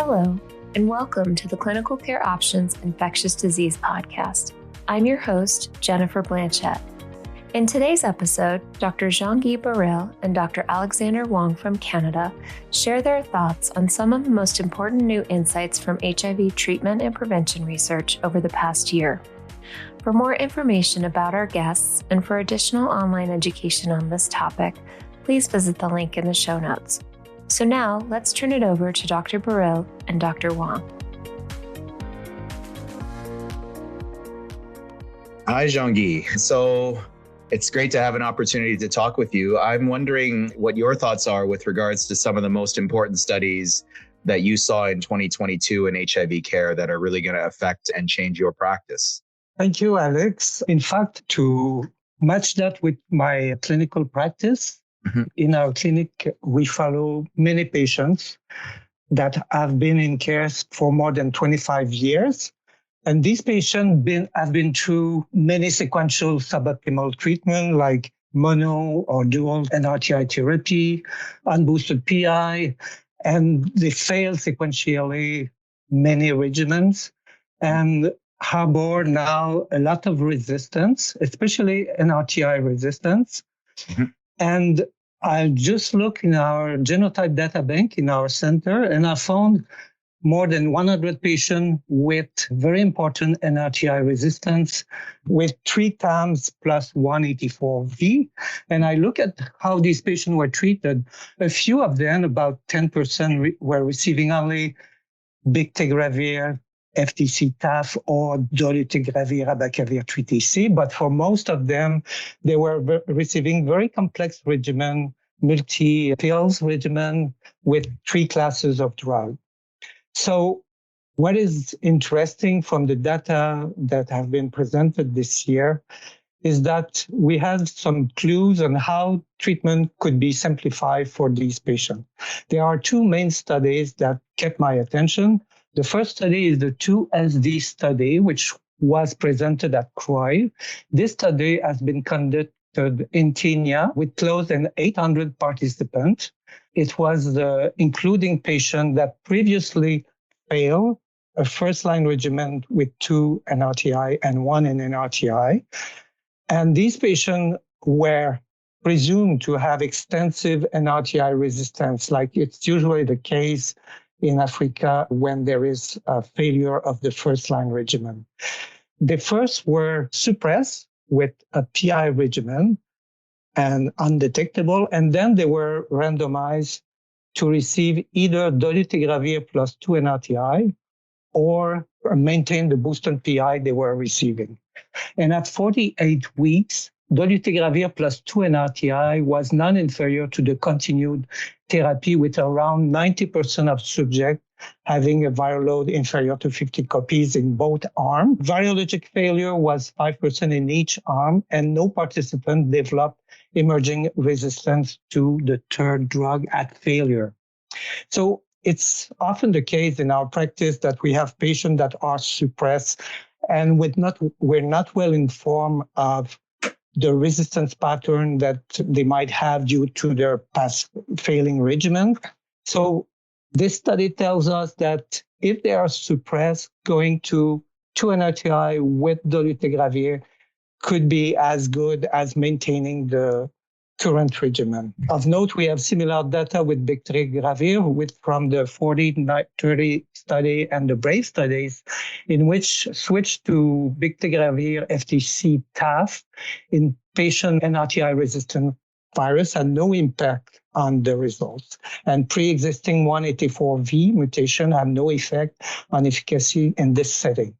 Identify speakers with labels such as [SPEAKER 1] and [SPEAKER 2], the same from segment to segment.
[SPEAKER 1] Hello, and welcome to the Clinical Care Options Infectious Disease Podcast. I'm your host, Jennifer Blanchette. In today's episode, Dr. Jean-Guy Baril and Dr. Alexander Wong from Canada share their thoughts on some of the most important new insights from HIV treatment and prevention research over the past year. For more information about our guests and for additional online education on this topic, please visit the link in the show notes. So now, let's turn it over to Dr. Baril and Dr. Wong.
[SPEAKER 2] Hi, Jean-Guy. So it's great to have an opportunity to talk with you. I'm wondering what your thoughts are with regards to some of the most important studies that you saw in 2022 in HIV care that are really going to affect and change your practice.
[SPEAKER 3] Thank you, Alex. In fact, to match that with my clinical practice, in our clinic, we follow many patients that have been in care for more than 25 years. And these patients have been through many sequential suboptimal treatment like mono or dual NRTI therapy, unboosted PI, and they fail sequentially many regimens and harbor now a lot of resistance, especially NRTI resistance. And I just look in our genotype data bank in our center, and I found more than 100 patients with very important NRTI resistance with 3 times plus 184V. And I look at how these patients were treated. A few of them, about 10%, were receiving only bictegravir, FTC TAF, or dolutegravir, abacavir 3TC. But for most of them, they were receiving very complex regimen, multi-pills regimen with 3 classes of drug. So what is interesting from the data that have been presented this year is that we have some clues on how treatment could be simplified for these patients. There are 2 main studies that kept my attention. The first study is the 2SD study, which was presented at CROI. This study has been conducted in Kenya with close to 800 participants. It was including patients that previously failed a first-line regimen with 2 NRTI and 1 NRTI. And these patients were presumed to have extensive NRTI resistance, like it's usually the case in Africa when there is a failure of the first-line regimen. The first were suppressed with a PI regimen and undetectable, and then they were randomized to receive either dolutegravir plus 2 NRTI or maintain the boosted PI they were receiving. And at 48 weeks, dolutegravir plus 2 NRTI was non-inferior to the continued therapy, with around 90% of subjects having a viral load inferior to 50 copies in both arms. Virologic failure was 5% in each arm, and no participant developed emerging resistance to the third drug at failure. So it's often the case in our practice that we have patients that are suppressed, and we're not well informed of the resistance pattern that they might have due to their past failing regimen. So this study tells us that if they are suppressed, going to 2 NRTI with dolutegravir could be as good as maintaining the current regimen. Of note, we have similar data with bictegravir from the 40-30 study and the BRAVE studies, in which switch to bictegravir FTC TAF in patient NRTI-resistant virus had no impact on the results. And pre-existing 184V mutation had no effect on efficacy in this setting.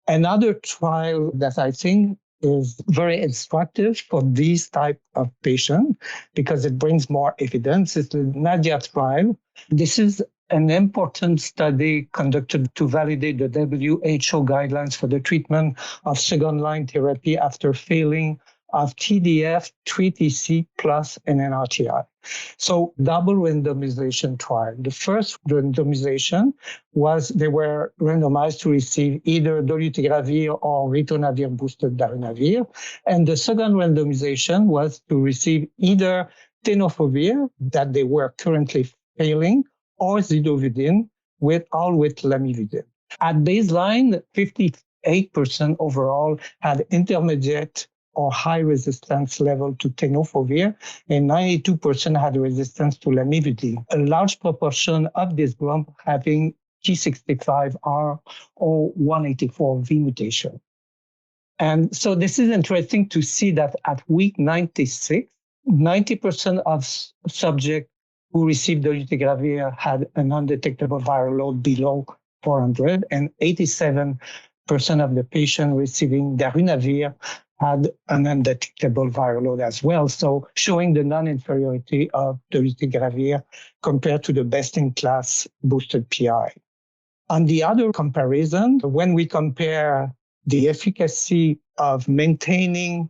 [SPEAKER 3] Another trial that I think is very instructive for these type of patients because it brings more evidence is the NADIA trial. This is an important study conducted to validate the WHO guidelines for the treatment of second-line therapy after failing of TDF, 3TC plus an NRTI. So double randomization trial. The first randomization was they were randomized to receive either dolutegravir or ritonavir boosted darunavir. And the second randomization was to receive either tenofovir that they were currently failing or zidovudin with lamivudine. At baseline, 58% overall had intermediate or high resistance level to tenofovir, and 92% had resistance to lamivudine. A large proportion of this group having T65R or 184V mutation. And so this is interesting to see that at week 96, 90% of subjects who received dolutegravir had an undetectable viral load below 400, and 87% of the patients receiving darunavir had an undetectable viral load as well. So showing the non-inferiority of dolutegravir compared to the best-in-class boosted PI. On the other comparison, when we compare the efficacy of maintaining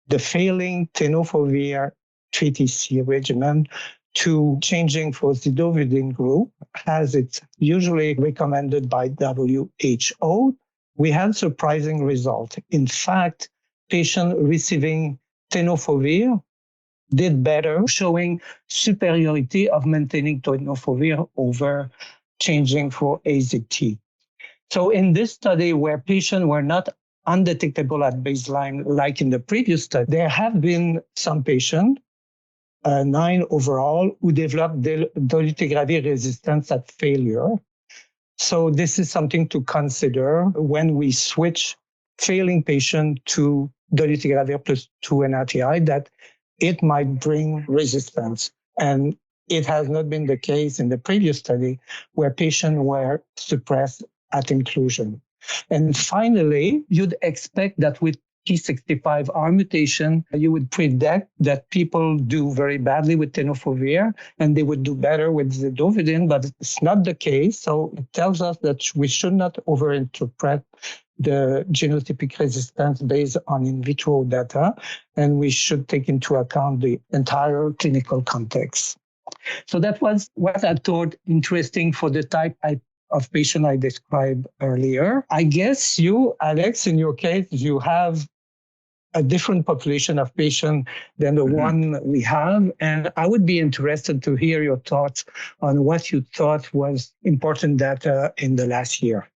[SPEAKER 3] the failing tenofovir 3TC regimen to changing for zidovudine group, as it's usually recommended by WHO, we had surprising results. In fact, patients receiving tenofovir did better, showing superiority of maintaining tenofovir over changing for AZT. So in this study where patients were not undetectable at baseline, like in the previous study, there have been some patients, 9 overall, who developed dolutegravir resistance at failure. So this is something to consider when we switch failing patient to dolutegravir plus 2 NRTI, that it might bring resistance. And it has not been the case in the previous study where patients were suppressed at inclusion. And finally, you'd expect that with T65R mutation, you would predict that people do very badly with tenofovir and they would do better with zidovudine, but it's not the case. So it tells us that we should not overinterpret the genotypic resistance based on in vitro data, and we should take into account the entire clinical context. So that was what I thought interesting for the type of patient I described earlier. I guess you, Alex, in your case, you have a different population of patients than the one we have. And I would be interested to hear your thoughts on what you thought was important data in the last year.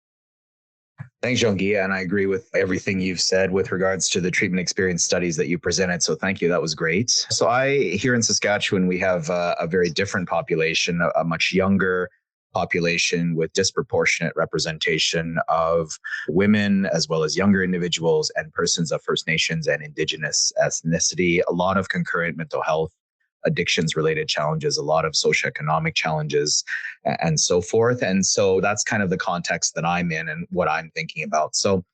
[SPEAKER 2] Thanks, Jean-Guy. And I agree with everything you've said with regards to the treatment experience studies that you presented. So thank you. That was great. So here in Saskatchewan, we have a very different population, a much younger population with disproportionate representation of women as well as younger individuals and persons of First Nations and Indigenous ethnicity, a lot of concurrent mental health, addictions related challenges, a lot of socioeconomic challenges and so forth. And so that's kind of the context that I'm in and what I'm thinking about. So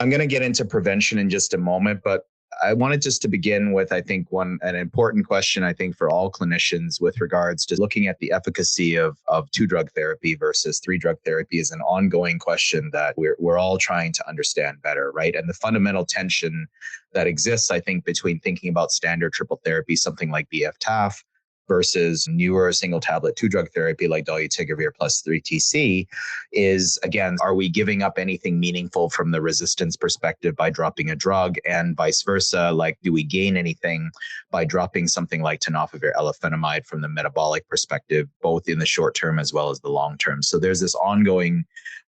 [SPEAKER 2] I'm going to get into prevention in just a moment, but I wanted just to begin with, I think, an important question, I think, for all clinicians with regards to looking at the efficacy of 2-drug therapy versus 3-drug therapy is an ongoing question that we're all trying to understand better, right? And the fundamental tension that exists, I think, between thinking about standard triple therapy, something like BF-TAF, versus newer single tablet 2-drug therapy like dolutegravir plus 3TC is, again, are we giving up anything meaningful from the resistance perspective by dropping a drug, and vice versa? Like, do we gain anything by dropping something like tenofovir alafenamide from the metabolic perspective, both in the short term as well as the long term? So there's this ongoing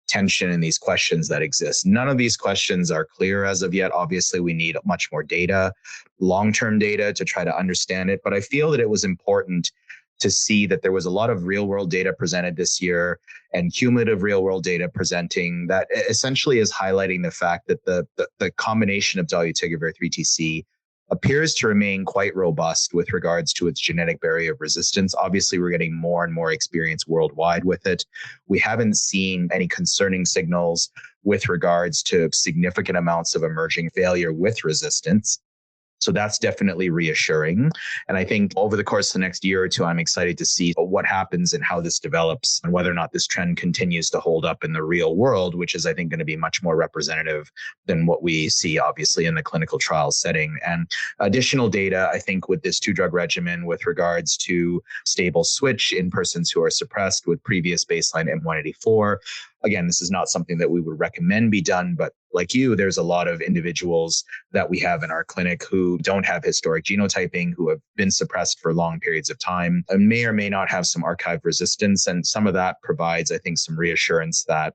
[SPEAKER 2] tension in these questions that exist. None of these questions are clear as of yet. Obviously, we need much more data, long-term data to try to understand it. But I feel that it was important to see that there was a lot of real-world data presented this year and cumulative real-world data presenting that essentially is highlighting the fact that the combination of dolutegravir 3TC appears to remain quite robust with regards to its genetic barrier of resistance. Obviously, we're getting more and more experience worldwide with it. We haven't seen any concerning signals with regards to significant amounts of emerging failure with resistance. So that's definitely reassuring. And I think over the course of the next year or two, I'm excited to see what happens and how this develops and whether or not this trend continues to hold up in the real world, which is, I think, going to be much more representative than what we see, obviously, in the clinical trial setting. And additional data, I think, with this 2-drug regimen with regards to stable switch in persons who are suppressed with previous baseline M184. Again, this is not something that we would recommend be done, but like you, there's a lot of individuals that we have in our clinic who don't have historic genotyping, who have been suppressed for long periods of time, and may or may not have have some archive resistance. And some of that provides, I think, some reassurance that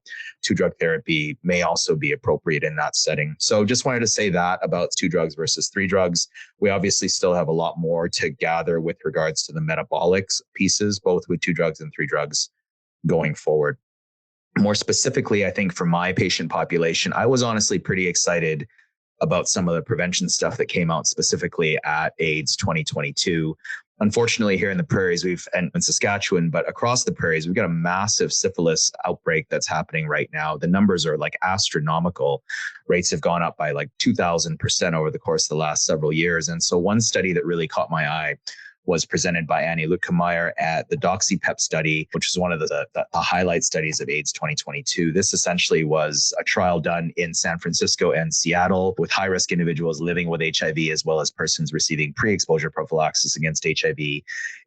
[SPEAKER 2] 2-drug therapy may also be appropriate in that setting. So just wanted to say that about 2 drugs versus 3 drugs. We obviously still have a lot more to gather with regards to the metabolics pieces, both with 2 drugs and 3 drugs going forward. More specifically, I think for my patient population, I was honestly pretty excited about some of the prevention stuff that came out specifically at AIDS 2022. Unfortunately, here in the prairies, and in Saskatchewan, but across the prairies, we've got a massive syphilis outbreak that's happening right now. The numbers are like astronomical. Rates have gone up by like 2,000% over the course of the last several years. And so one study that really caught my eye was presented by Annie Lutkemeyer at the DoxyPEP study, which is one of the highlight studies of AIDS 2022. This essentially was a trial done in San Francisco and Seattle with high-risk individuals living with HIV, as well as persons receiving pre-exposure prophylaxis against HIV,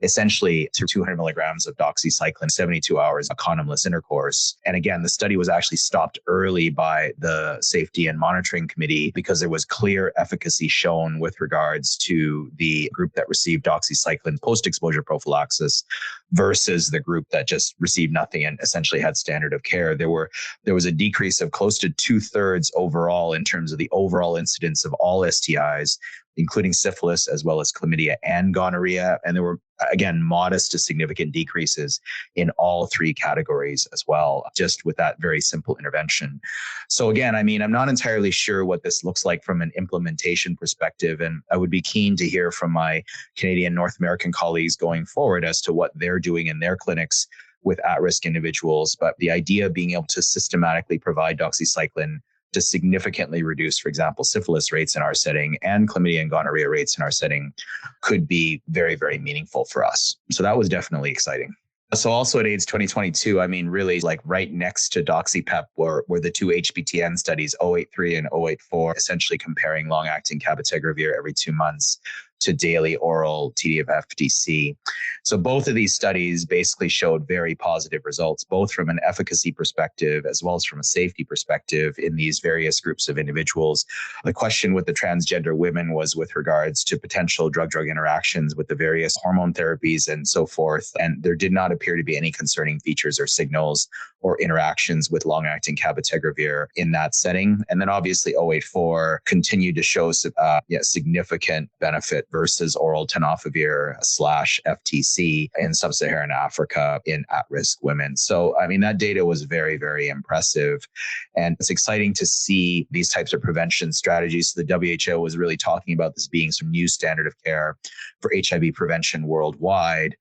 [SPEAKER 2] essentially through 200 milligrams of doxycycline, 72 hours of condomless intercourse. And again, the study was actually stopped early by the Safety and Monitoring Committee because there was clear efficacy shown with regards to the group that received doxycycline post-exposure prophylaxis versus the group that just received nothing and essentially had standard of care. There was a decrease of close to 2/3 overall in terms of the overall incidence of all STIs, including syphilis, as well as chlamydia and gonorrhea. And there were, again, modest to significant decreases in all 3 categories as well, just with that very simple intervention. So again, I mean, I'm not entirely sure what this looks like from an implementation perspective. And I would be keen to hear from my Canadian North American colleagues going forward as to what they're doing in their clinics with at-risk individuals. But the idea of being able to systematically provide doxycycline to significantly reduce, for example, syphilis rates in our setting and chlamydia and gonorrhea rates in our setting could be very, very meaningful for us. So that was definitely exciting. So also at AIDS 2022, I mean, really like right next to DoxyPEP were the 2 HPTN studies, 083 and 084, essentially comparing long-acting cabotegravir every 2 months to daily oral TDF-FTC. So both of these studies basically showed very positive results, both from an efficacy perspective as well as from a safety perspective in these various groups of individuals. The question with the transgender women was with regards to potential drug-drug interactions with the various hormone therapies and so forth. And there did not appear to be any concerning features or signals or interactions with long-acting cabotegravir in that setting. And then obviously 084 continued to show significant benefit versus oral tenofovir/FTC in sub-Saharan Africa in at-risk women. So, I mean, that data was very, very impressive. And it's exciting to see these types of prevention strategies. So the WHO was really talking about this being some new standard of care for HIV prevention worldwide.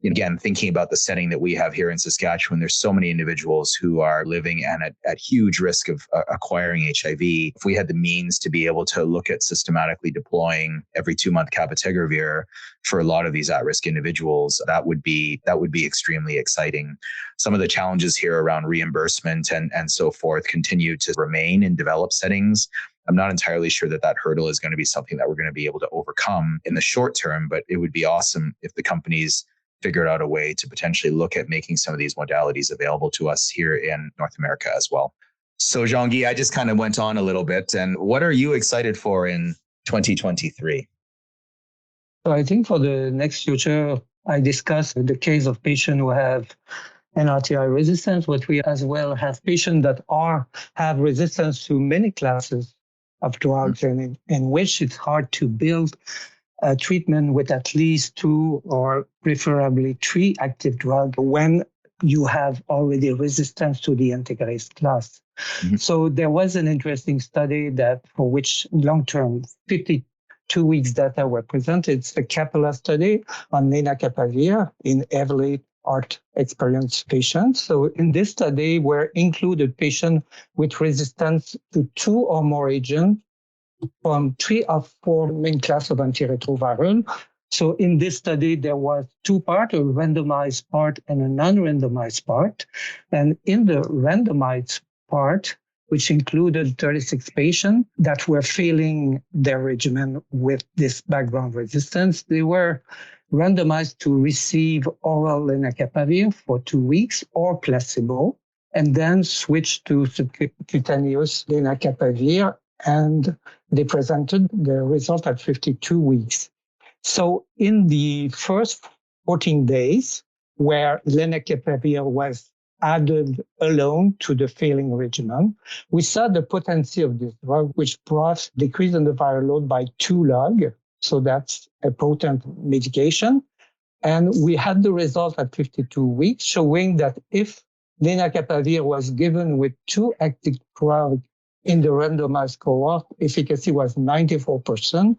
[SPEAKER 2] Again, thinking about the setting that we have here in Saskatchewan, there's so many individuals who are living and at huge risk of acquiring HIV. If we had the means to be able to look at systematically deploying every 2-month cabotegravir for a lot of these at-risk individuals, that would be extremely exciting. Some of the challenges here around reimbursement and so forth continue to remain in developed settings. I'm not entirely sure that hurdle is going to be something that we're going to be able to overcome in the short term, but it would be awesome if the companies figured out a way to potentially look at making some of these modalities available to us here in North America as well. So Jean-Guy, I just kind of went on a little bit. And what are you excited for in 2023?
[SPEAKER 3] So I think for the next future, I discussed the case of patients who have NRTI resistance, but we as well have patients that have resistance to many classes of drugs, and in which it's hard to build a treatment with at least 2 or preferably 3 active drugs when you have already resistance to the integrase class. Mm-hmm. So there was an interesting study for which long-term 52 weeks data were presented. It's the CAPELA study on lenacapavir in heavily heart experienced patients. So in this study were included patients with resistance to 2 or more agents from 3 of 4 main class of antiretroviral. So in this study, there was 2 parts, a randomized part and a non-randomized part. And in the randomized part, which included 36 patients that were failing their regimen with this background resistance, they were randomized to receive oral lenacapavir for 2 weeks or placebo, and then switch to subcutaneous lenacapavir. And they presented the result at 52 weeks. So in the first 14 days, where lenacapavir was added alone to the failing regimen. We saw the potency of this drug, which brought decrease in the viral load by 2 log. So that's a potent medication. And we had the result at 52 weeks showing that if lenacapavir was given with 2 active drugs in the randomized cohort, efficacy was 94%.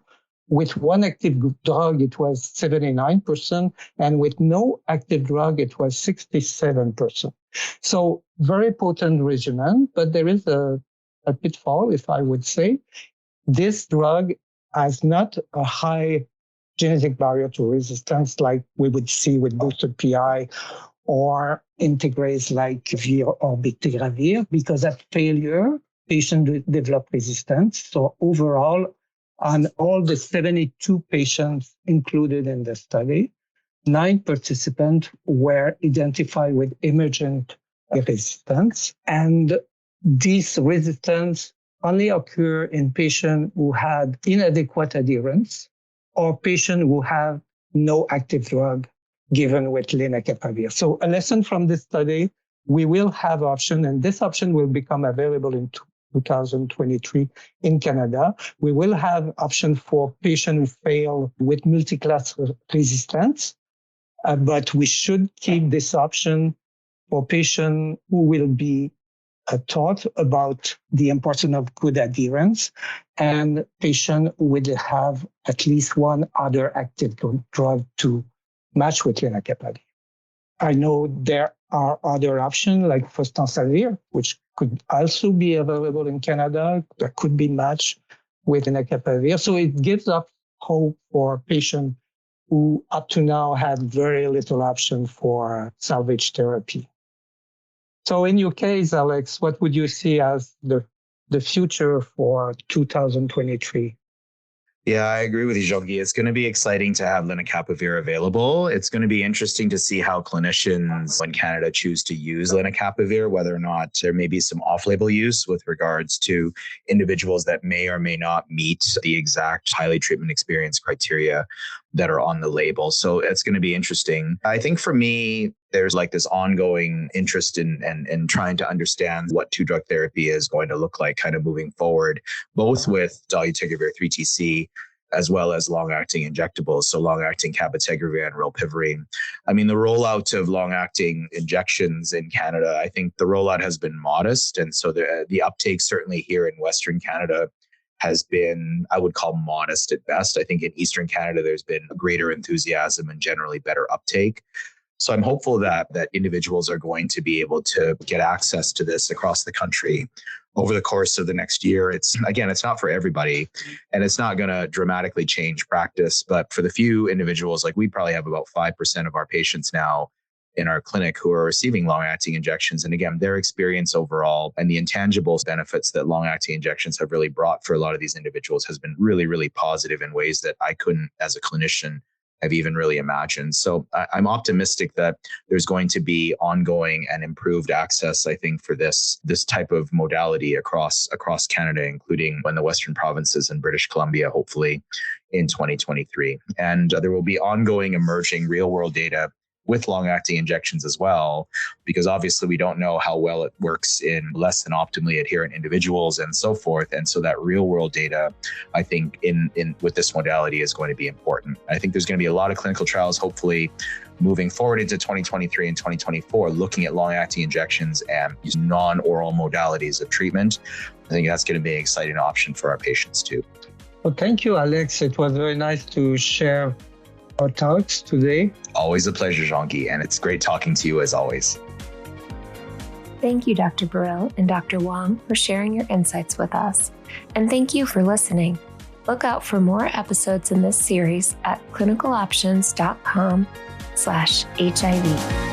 [SPEAKER 3] With 1 active drug, it was 79%. And with no active drug, it was 67%. So very potent regimen, but there is a pitfall, if I would say. This drug has not a high genetic barrier to resistance like we would see with boosted PI or integrase like Vir or bictegravir, because at failure, patients develop resistance. So overall, on all the 72 patients included in the study, 9 participants were identified with emergent resistance. And this resistance only occur in patients who had inadequate adherence or patients who have no active drug given with lenacapavir. So a lesson from this study, we will have option, and this option will become available in 2023 in Canada. We will have option for patients who fail with multi-class resistance, but we should keep this option for patients who will be taught about the importance of good adherence and patients who will have at least one other active drug to match with lenacapavir. I know there are other options like fostemsavir, which could also be available in Canada, that could be matched with lenacapavir. So it gives us hope for patients who up to now had very little option for salvage therapy. So in your case, Alex, what would you see as the future for 2023?
[SPEAKER 2] Yeah, I agree with you, Jean-Guy. It's going to be exciting to have lenacapavir available. It's going to be interesting to see how clinicians in Canada choose to use lenacapavir, whether or not there may be some off-label use with regards to individuals that may or may not meet the exact highly treatment experienced criteria that are on the label. So it's going to be interesting. I think for me, there's like this ongoing interest in trying to understand what 2-drug therapy is going to look like kind of moving forward, both with dolutegravir 3TC as well as long-acting injectables, so long-acting cabotegravir and rilpivirine. I mean, the rollout of long-acting injections in Canada, I think the rollout has been modest. And so the uptake certainly here in Western Canada has been, I would call, modest at best. I think in Eastern Canada, there's been greater enthusiasm and generally better uptake. So I'm hopeful that individuals are going to be able to get access to this across the country over the course of the next year. It's not for everybody, and it's not going to dramatically change practice. But for the few individuals, like we probably have about 5% of our patients now in our clinic who are receiving long-acting injections. And again, their experience overall and the intangible benefits that long-acting injections have really brought for a lot of these individuals has been really, really positive in ways that I couldn't, as a clinician, have even really imagined. So I'm optimistic that there's going to be ongoing and improved access, I think, for this type of modality across Canada, including in the Western provinces and British Columbia, hopefully in 2023. And there will be ongoing emerging real-world data with long-acting injections as well, because obviously we don't know how well it works in less than optimally adherent individuals and so forth. And so that real-world data, I think, in with this modality is going to be important. I think there's going to be a lot of clinical trials, hopefully, moving forward into 2023 and 2024, looking at long-acting injections and these non-oral modalities of treatment. I think that's going to be an exciting option for our patients too.
[SPEAKER 3] Well, thank you, Alex. It was very nice to share our thoughts today.
[SPEAKER 2] Always a pleasure, Jean-Guy, and it's great talking to you as always.
[SPEAKER 1] Thank you, Dr. Baril and Dr. Wong, for sharing your insights with us. And thank you for listening. Look out for more episodes in this series at clinicaloptions.com/HIV.